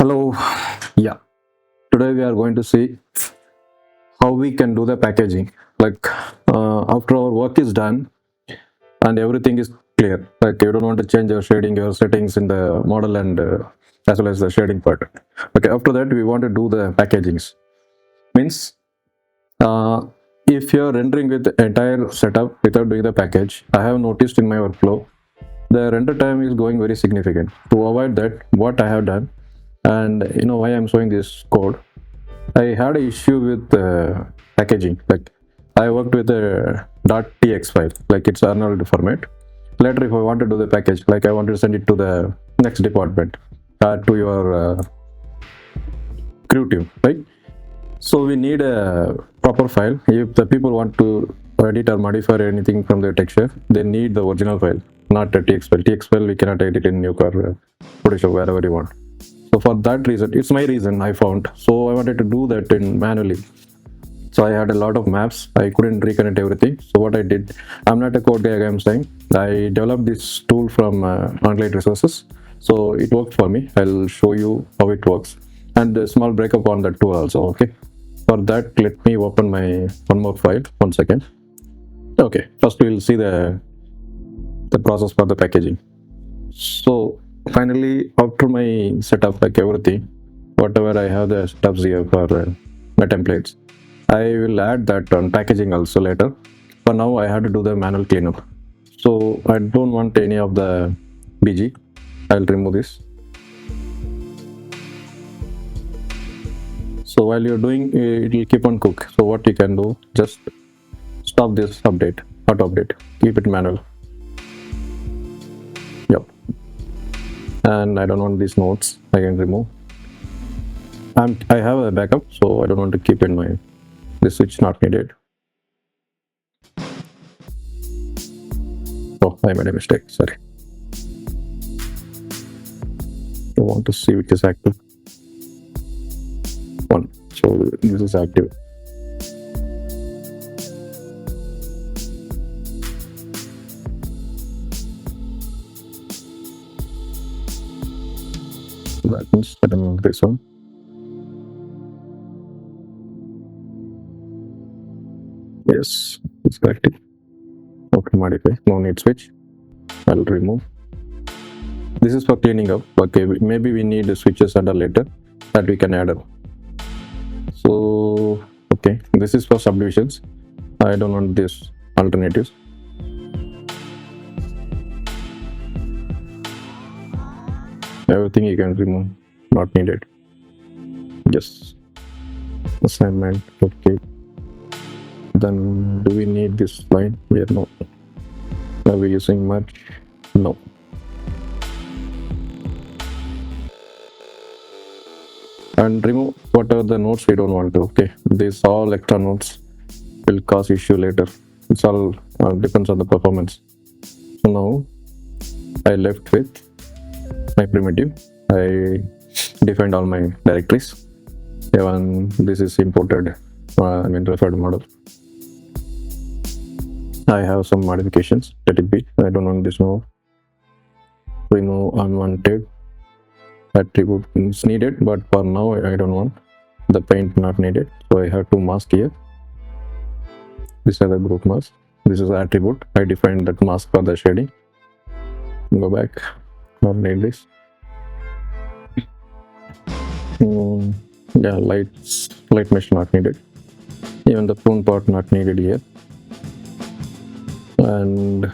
Hello. Yeah, today we are going to see how we can do the packaging. Like after our work is done and everything is clear, like you don't want to change your shading, your settings in the model and as well as the shading part. Okay, after that we want to do the packagings. Means uh, if you're rendering with the entire setup without doing the package, I have noticed in my workflow the render time is going very significant. To avoid that, what I have done, and you know why I'm showing this code, I had an issue with packaging. Like I worked with a .tx file, like it's Arnold format. Later, if I want to do the package, like I want to send it to the next department, to your crew team, right? So we need a proper file. If the people want to edit or modify anything from the texture, they need the original file, not a TX file. TX file we cannot edit in Nuke or Photoshop, wherever you want. So for that reason, it's my reason I found. So I wanted to do that in manually. So I had a lot of maps. I couldn't reconnect everything. So what I did, I'm not a code guy, I'm saying. I developed this tool from online resources. So it worked for me. I'll show you how it works. And a small breakup on the tool also, okay? For that, let me open my one more file, 1 second. Okay, first we'll see the process for the packaging. So finally, after my setup, like everything, whatever I have the setups here for my templates, I will add that on packaging also later. For now, I have to do the manual cleanup. So I don't want any of the BG. I'll remove this. So while you're doing, it will keep on cook. So what you can do, just stop this update, auto update, keep it manual. Yep. And I don't want these notes, I can remove. I have a backup, so I don't want to keep in mind. This switch not needed. Oh, I made a mistake, sorry. I want to see which is active. One, so this is active. That means I don't know this one. Yes, it's active. Okay, modify. No need switch. I'll remove. This is for cleaning up. Okay, maybe we need switches under later that we can add up. So okay, this is for subdivisions. I don't want this alternatives. Everything you can remove, not needed. Yes. Assignment. Okay. Then do we need this line? Yeah, no. Are we using much? No. And remove whatever the nodes we don't want to. Okay, these all extra nodes will cause issue later. It's all depends on the performance. So now I left with my primitive. I defined all my directories. Even this is imported, referred model. I have some modifications. Let it be. I don't want this now. Remove unwanted attribute is needed, but for now I don't want the paint, not needed. So I have two masks here. These are the group mask. This is the attribute. I defined that mask for the shading. Go back. Not need this. Yeah, light mesh not needed. Even the prune part not needed here. And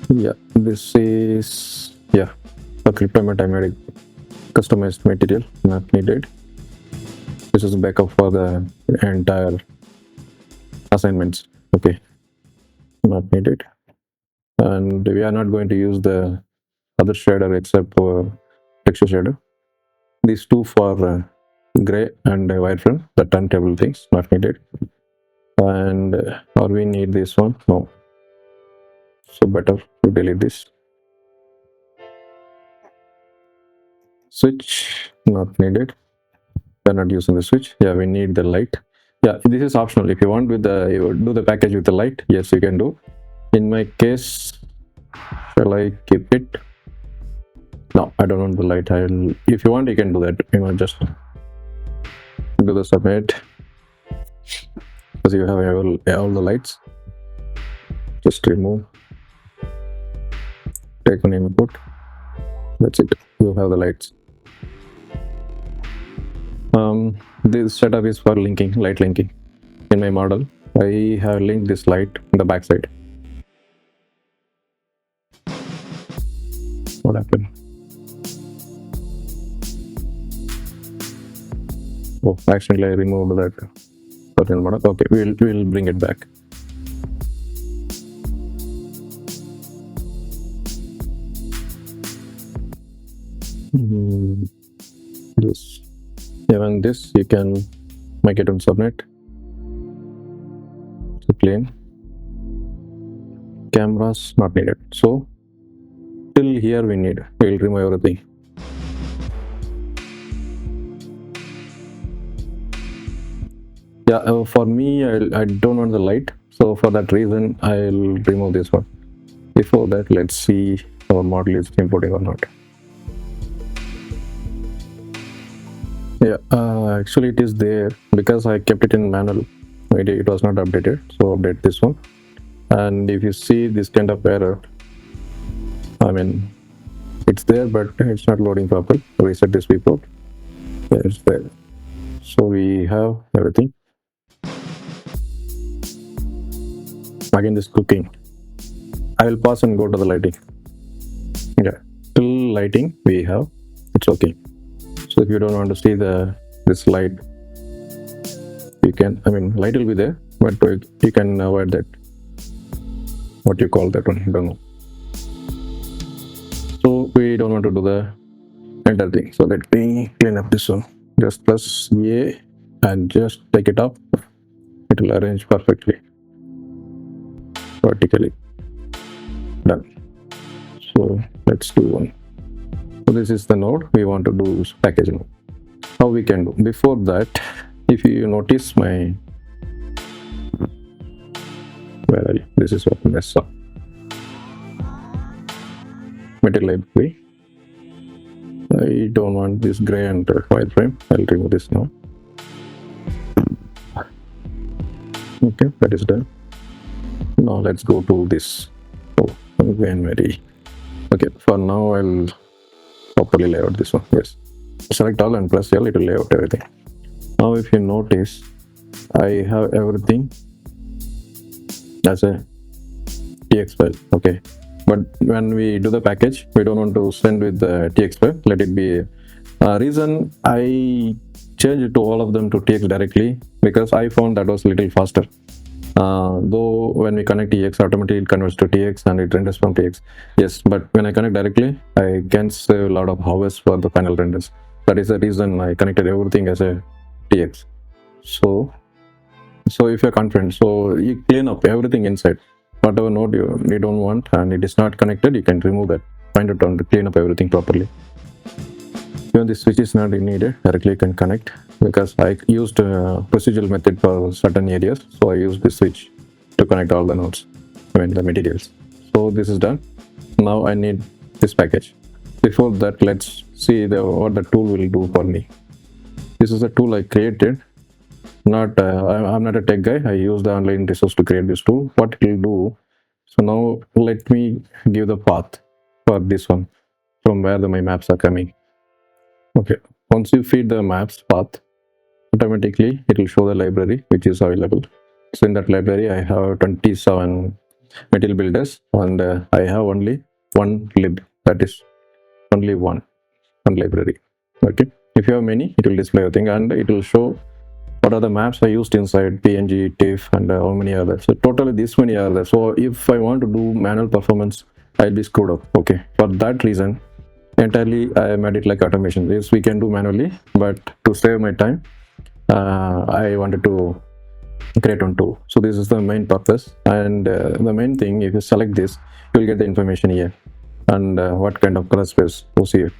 yeah, this is for deployment I made a customized material, not needed. This is backup for the entire assignments. Okay, not needed. And we are not going to use the other shader except for texture shader. These two for gray and wireframe, the turntable things, not needed. And or we need this one? No. So better to delete this. Switch, not needed. We're not using the switch. Yeah, we need the light. Yeah, this is optional. If you want with the, you do the package with the light, yes, you can do. In my case, shall I keep it? No, I don't want the light. If you want, you can do that. Just do the submit, because you have all the lights. Just remove, take an input. That's it. You have the lights. This setup is for linking, light linking. In my model, I have linked this light in the back side. What happened? Oh, actually I removed that original model. Okay, we'll bring it back. This, even this you can make it on subnet. So plain. Cameras not needed. So till here we'll remove everything. Yeah, for me, I don't want the light, so for that reason I'll remove this one. Before that, let's see our model is importing or not. Yeah, actually it is there because I kept it in manual. It was not updated, so update this one. And if you see this kind of error, I mean, it's there, but it's not loading properly. Reset this before. It's there. So we have everything. Again, this cooking. I will pause and go to the lighting. Yeah, till lighting we have. It's okay. So if you don't want to see this light, you can. I mean, light will be there, but you can avoid that. What you call that one? I don't know. So we don't want to do the entire thing. So let me clean up this one. Just press A and just take it up. It will arrange perfectly vertically. Done. So let's do one. So this is the node we want to do packaging. How we can do? Before that, if you notice my this is what mess up. Material library. I don't want this gray and wireframe. I'll remove this now. Okay, that is done. Now let's go to this. Oh, again very. Okay, for now I'll properly lay out this one. Yes. Select all and press L, it will lay out everything. Now if you notice, I have everything as a TX file. Okay. But when we do the package, we don't want to send with the TX file. Let it be. Reason I changed it to all of them to TX directly because I found that was a little faster. Though when we connect TX, automatically it converts to TX and it renders from TX. Yes, but when I connect directly, I can save a lot of hours for the final renders. That is the reason I connected everything as a TX. So if you're confident, so you clean up everything inside. Whatever node you don't want and it is not connected, you can remove that. Find it on to clean up everything properly. Even this switch is not needed, directly you can connect because I used a procedural method for certain areas. So I used this switch to connect all the nodes, the materials. So this is done. Now I need this package. Before that, let's see what the tool will do for me. This is a tool I created. I'm not a tech guy. I use the online resource to create this tool. What it will do. So now let me give the path for this one from where my maps are coming. Okay. Once you feed the maps path, automatically it will show the library which is available. So in that library, I have 27 material builders and I have only one lib. That is only one library. Okay. If you have many, it will display everything and it will show what are the maps I used inside PNG, TIFF, and how many others. So totally this many are there. So if I want to do manual performance, I'll be screwed up. Okay. For that reason, entirely I made it like automation. Yes, we can do manually, but to save my time, I wanted to create one tool. So this is the main purpose. And the main thing, if you select this, you'll get the information here and what kind of color space OCF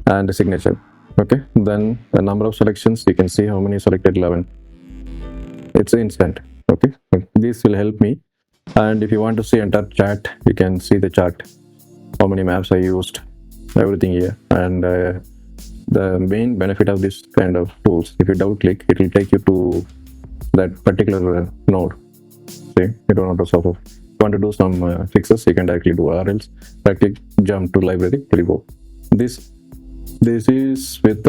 and the signature. Okay, then the number of selections, you can see how many selected. 11. It's instant. Okay, this will help me. And if you want to see entire chart, you can see the chart, how many maps I used everything here. And the main benefit of this kind of tools, if you double click, it will take you to that particular node. See, you don't have to suffer. If you want to do some fixes, you can directly do, or else directly jump to library, it will go. This is with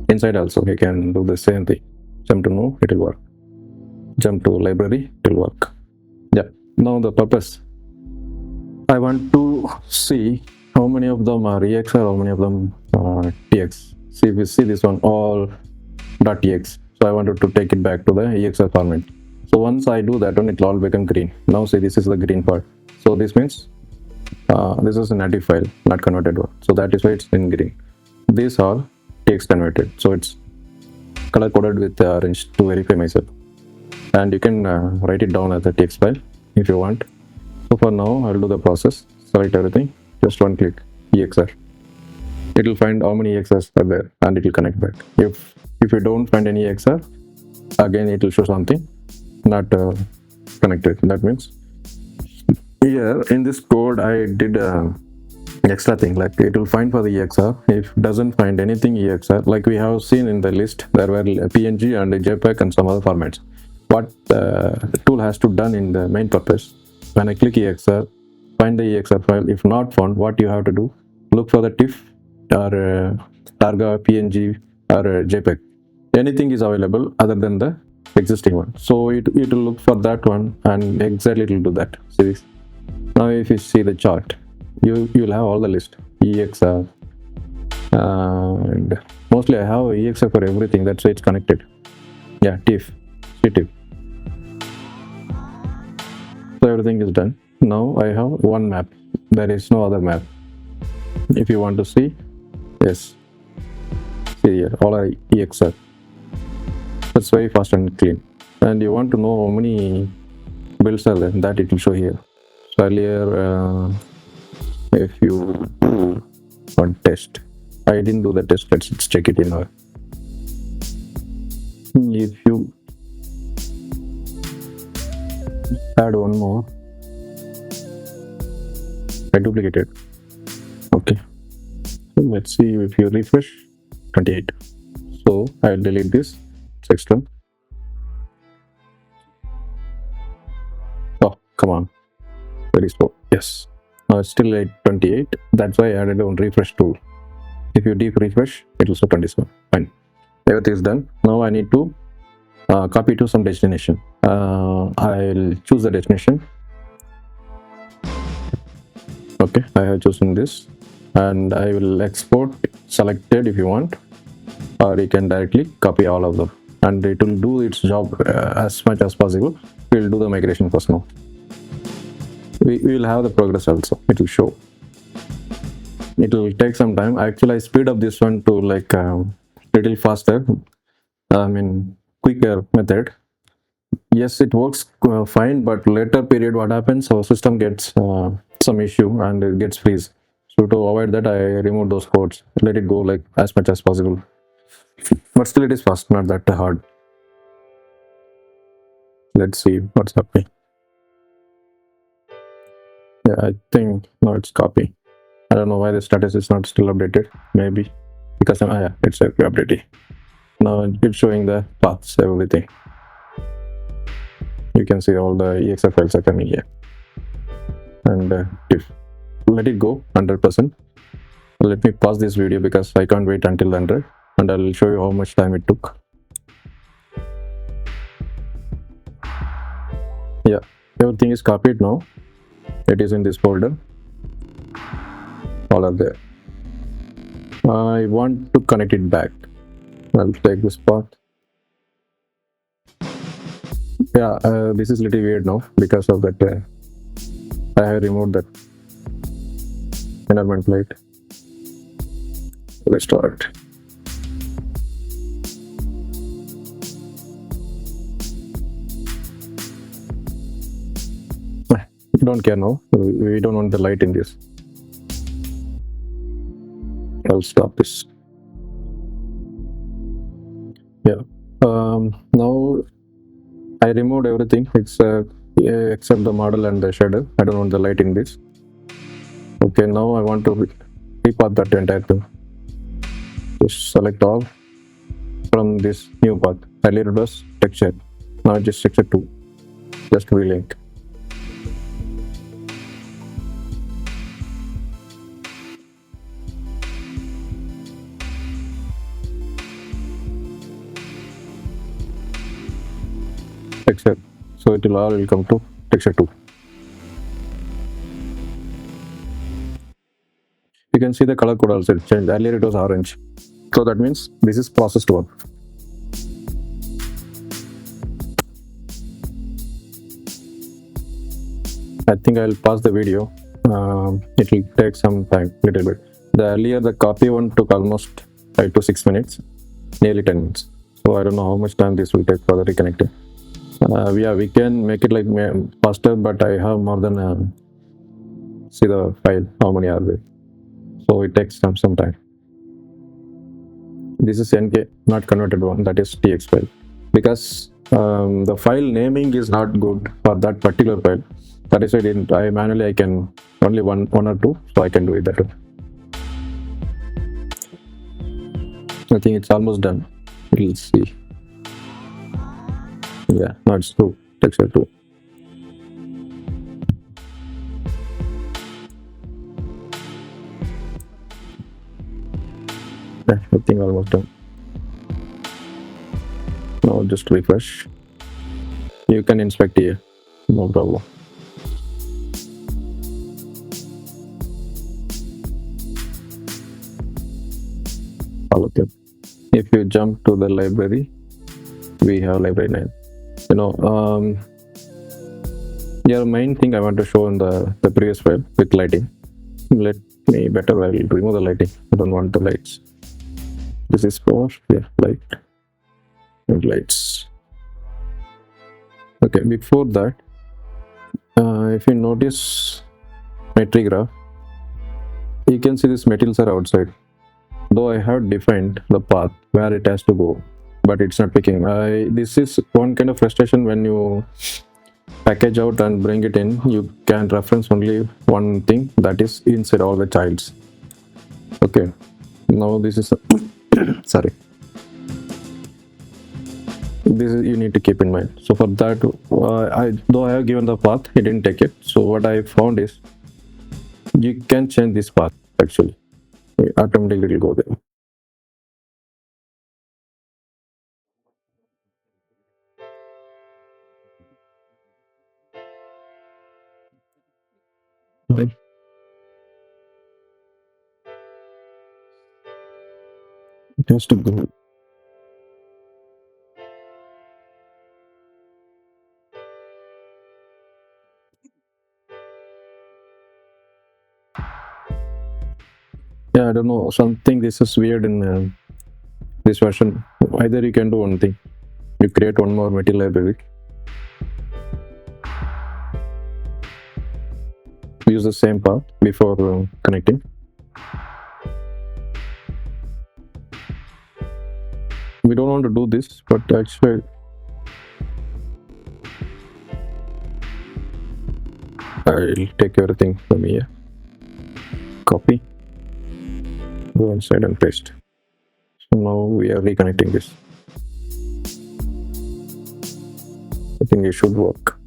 inside also, you can do the same thing. Jump to node, it will work. Jump to library, it will work. Yeah. Now the purpose, I want to see how many of them are EX or how many of them are TX. See, we see this one all .tx. So I wanted to take it back to the EXR format. So once I do that one, it will all become green. Now see, this is the green part. So this means this is a native file, not converted one. So that is why it's in green. These are TX converted. So it's color coded with orange to verify myself. And you can write it down as a TX file if you want. So for now, I'll do the process, select everything, just one click, EXR. It will find how many EXRs are there and it will connect back. If you don't find any EXR, again it will show something not connected. That means here in this code I did extra thing, like it will find for the EXR. If doesn't find anything EXR, like we have seen in the list, there were PNG and JPEG and some other formats. What the tool has to done in the main purpose, when I click EXR, find the EXR file. If not found, what you have to do, look for the TIFF or Targa, PNG or JPEG. Anything is available other than the existing one. So it will look for that one and exactly it will do that. See this? Now if you see the chart, you will have all the list, EXR, and mostly I have EXR for everything. That's why it's connected. Yeah, TIFF, TIFF. So everything is done. Now I have one map. There is no other map. If you want to see, yes, see here, all are EXR. That's very fast and clean. And you want to know how many builds are there, that it will show here. So earlier, if you do one test, I didn't do the test, let's check it in now. If you add one more, I duplicated. Okay, so let's see if you refresh, 28. So I'll delete this, it's extra. Oh, come on, very slow. Yes, now it's still at 28. That's why I added on refresh tool. If you deep refresh, it will show 27. Fine, everything is done. Now I need to copy to some destination. I'll choose the destination. Okay, I have chosen this, and I will export selected if you want, or you can directly copy all of them, and it will do its job as much as possible. We'll do the migration first now. We will have the progress also, it will show. It will take some time. Actually, I speed up this one to like little faster, I mean quicker method. Yes, it works fine, but later period what happens, our system gets some issue and it gets freeze. So to avoid that, I remove those codes, let it go like as much as possible. But still it is fast, not that hard. Let's see what's happening. Yeah, I think now it's copy. I don't know why the status is not still updated. Maybe because yeah, it's updated. Now it's showing the paths, everything. You can see all the EXR files are coming here. And if let it go 100%. Let me pause this video because I can't wait until 100, and I'll show you how much time it took. Yeah, everything is copied now. It is in this folder. All are there. I want to connect it back. I'll take this path. Yeah, this is a little weird now because of that. I have removed that environment plate. Let's start. We don't care now. We don't want the light in this. I'll stop this. Yeah. Now I removed everything except the model and the shadow. I don't want the light in this. Okay, now I want to repath that entire thing. Just select all from this new path. Earlier it was texture, now it's just texture 2. Just relink. Texture, so it will all come to texture 2. You can see the color code also changed. Earlier it was orange, so that means this is processed one. I think I'll pause the video. It will take some time, little bit. The earlier the copy one took almost 5 to 6 minutes, nearly 10 minutes. So I don't know how much time this will take for the reconnecting. Yeah, we can make it like faster, but I have more than see the file, how many are there. So it takes some time. This is NK, not converted one, that is TX file. Because the file naming is not good for that particular file. That is why I manually I can only one or two, so I can do it that way. I think it's almost done. We'll see. Yeah, now it's 2, texture 2. Yeah, I think almost done. Now just refresh. You can inspect here, no problem. Okay. If you jump to the library, we have library 9. You know, your main thing I want to show in the previous file with lighting. Let me better, I'll remove the lighting. I don't want the lights. This is for, yeah, light and lights. Okay, before that, if you notice my tree graph, you can see these materials are outside. Though I have defined the path where it has to go, but it's not picking. This is one kind of frustration when you package out and bring it in. You can reference only one thing, that is inside all the childs. Okay, now this is sorry, this is you need to keep in mind. So for that, though I have given the path, he didn't take it. So what I found is you can change this path actually. Automatically it will go there. Right. It has to go. Yeah, I don't know, something this is weird in this version. Either you can do one thing, you create one more material library, use the same path before connecting. We don't want to do this, but actually I'll take everything from here, copy, go inside and paste. So now we are reconnecting this. I think it should work.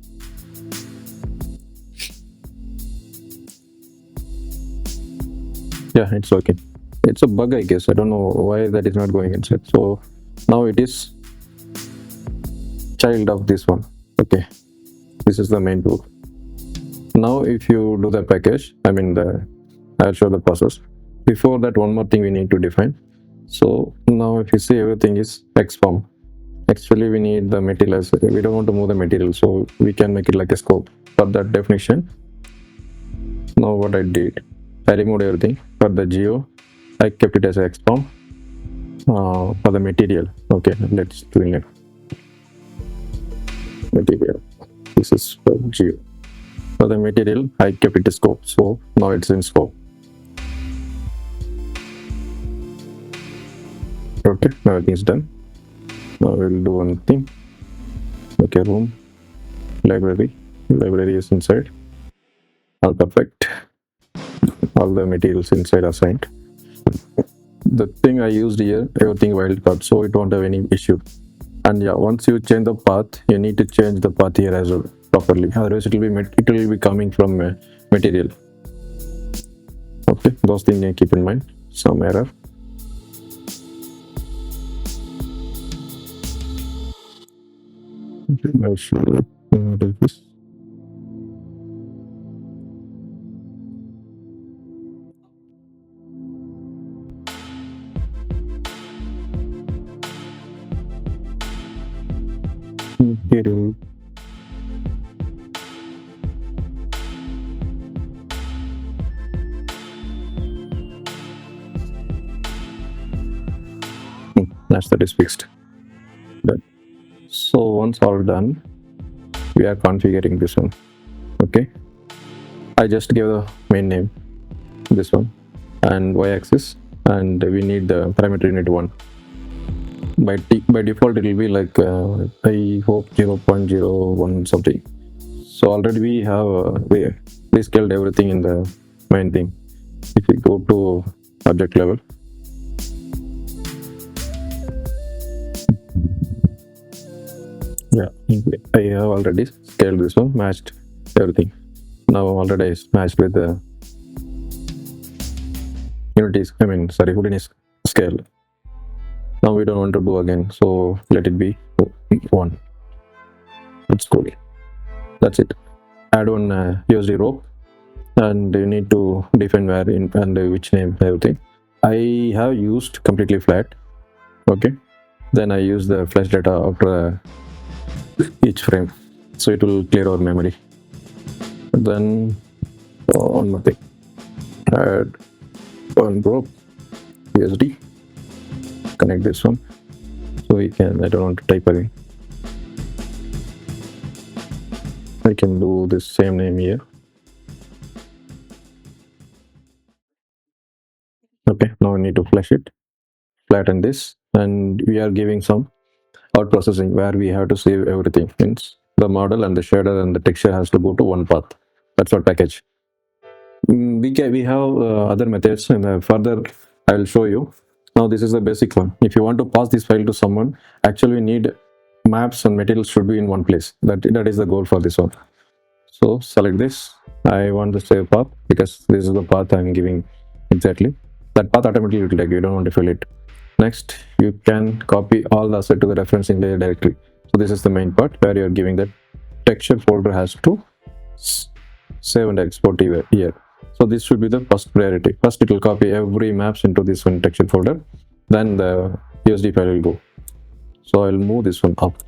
Yeah, it's working. It's a bug, I guess. I don't know why that is not going inside. So now it is child of this one. Okay, this is the main tool. Now if you do the package, I mean I'll show the process. Before that, one more thing we need to define. So now if you see, everything is X form. Actually we need the material as, we don't want to move the material, so we can make it like a scope. For that definition, now what I did, I removed everything. For the geo, I kept it as X form. For the material, okay, let's do it. Material, this is for geo. For the material, I kept it as scope, so now it's in scope. Okay, now everything is done. Now we'll do one thing. Okay, room, library is inside. All perfect. all the materials inside assigned. The thing I used here, everything wildcard, so it won't have any issue. And yeah, once you change the path, you need to change the path here as well properly. Otherwise, it will be coming from material. Okay, those things you keep in mind. Some error. I should do this. Material. That is fixed. Done. So once all done, we are configuring this one. Okay, I just gave the main name, this one, and y-axis, and we need the parameter unit 1. By default it will be like I hope 0.01 something. So already we have we scaled everything in the main thing. If we go to object level, yeah, I have already scaled this one, matched everything. Now already is matched with the Houdini scale. Now we don't want to do again, so let it be 1. It's cool. That's it. Add one USD rope, and you need to define where in and which name, everything. I have used completely flat. Okay, then I use the flash data after each frame, so it will clear our memory. Then one more thing, add one rope USD, connect this one, so we can, I don't want to type again, I can do this same name here. Okay, now we need to flash it, flatten this, and we are giving some out processing where we have to save everything. Means the model and the shader and the texture has to go to one path. That's our package. We have other methods, and further I will show you. Now this is the basic one. If you want to pass this file to someone, actually we need maps and materials should be in one place. That is the goal for this one. So select this. I want the save path because this is the path I'm giving exactly. That path automatically will take. You don't want to fill it. Next, you can copy all the asset to the referencing layer directly. So this is the main part where you are giving that texture folder has to save and export here. So this should be the first priority. First, it will copy every maps into this one texture folder. Then the USD file will go. So I'll move this one up.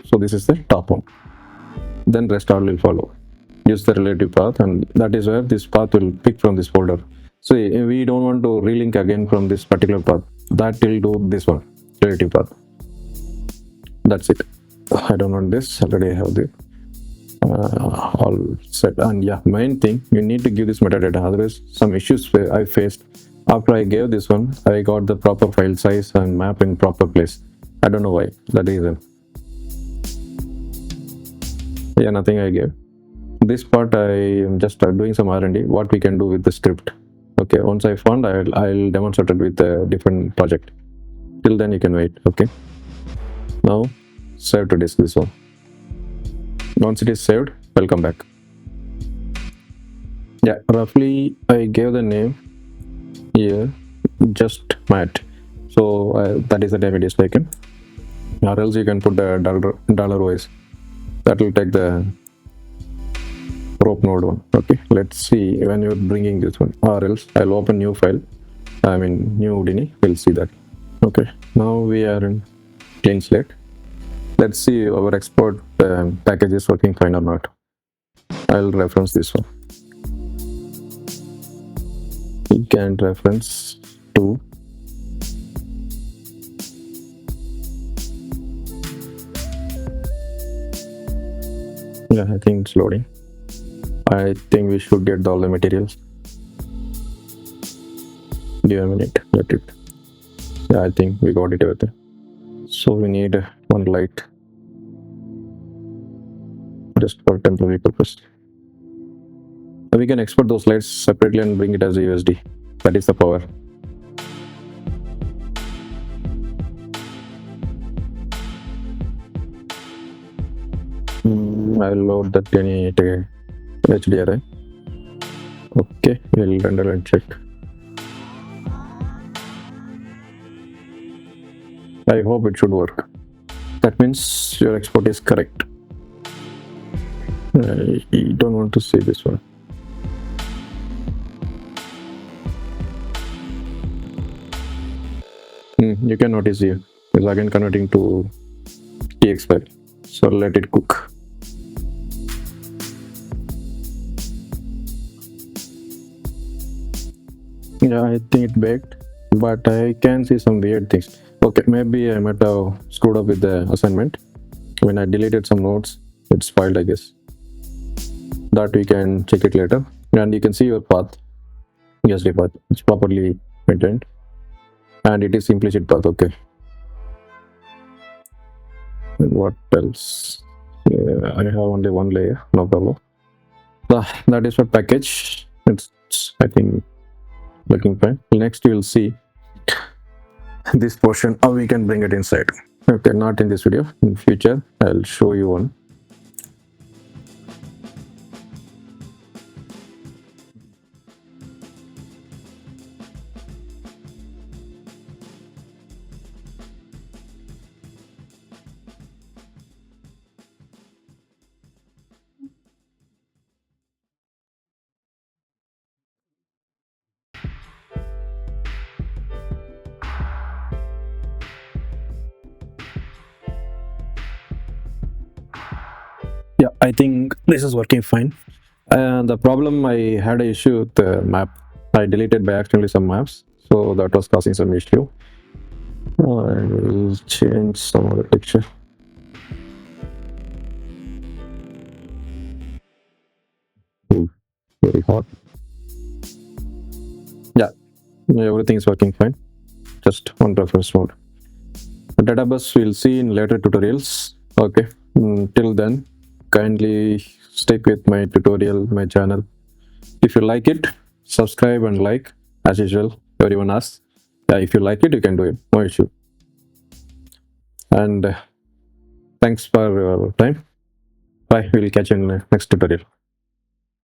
So this is the top one. Then rest all will follow. Use the relative path, and that is where this path will pick from this folder. So we don't want to relink again from this particular path. That will do this one, relative path. That's it. I don't want this. Already I have the all set. And yeah, main thing, you need to give this metadata. Otherwise, some issues I faced after I gave this one. I got the proper file size and map in proper place. I don't know why. That reason. Yeah, nothing I gave. This part I am just doing some R&D. What we can do with the script. Okay, once I found, I'll demonstrate it with a different project. Till then you can wait. Okay, now save to disk this one. Once it is saved, I'll come back. Yeah, roughly I gave the name here, just mat. So that is the name it is taken, or else you can put the dollar OS. That will take the rope node one. Okay, let's see when you're bringing this one, or else I'll open new file, new Houdini. We'll see that. Okay, now we are in clean slate. Let's see our export package is working fine or not. I'll reference this one. You can reference to yeah, I think it's loading. I think we should get all the materials. Give a minute, let it. Yeah, I think we got it everything. So we need one light just for temporary purpose. We can export those slides separately and bring it as a USD. That is the power. I'll load that any HDRI. Okay, we'll render and check. I hope it should work. That means your export is correct. I don't want to see this one. You can notice here it's again converting to TX file. So let it cook. Yeah, I think it baked, but I can see some weird things. Okay, maybe I might have screwed up with the assignment. When I deleted some nodes, it's filed, I guess. That we can check it later. And you can see your path, USD path. It's properly maintained. And it is implicit path, okay. And what else? Yeah, I have only one layer, no problem. That is for package. It's I think looking fine. Next you will see this portion how we can bring it inside. Okay, not in this video. In future I'll show you one. Yeah, I think this is working fine. And the problem, I had an issue with the map. I deleted by accidentally some maps, so that was causing some issue. I will change some of the texture. Ooh, very hot. Yeah, everything is working fine. Just one reference mode. The database we'll see in later tutorials. Okay, till then, kindly stick with my tutorial, my channel. If you like it, subscribe and like as usual. Everyone asks. Yeah, if you like it, you can do it. No issue. And thanks for your time. Bye. We'll catch you in the next tutorial.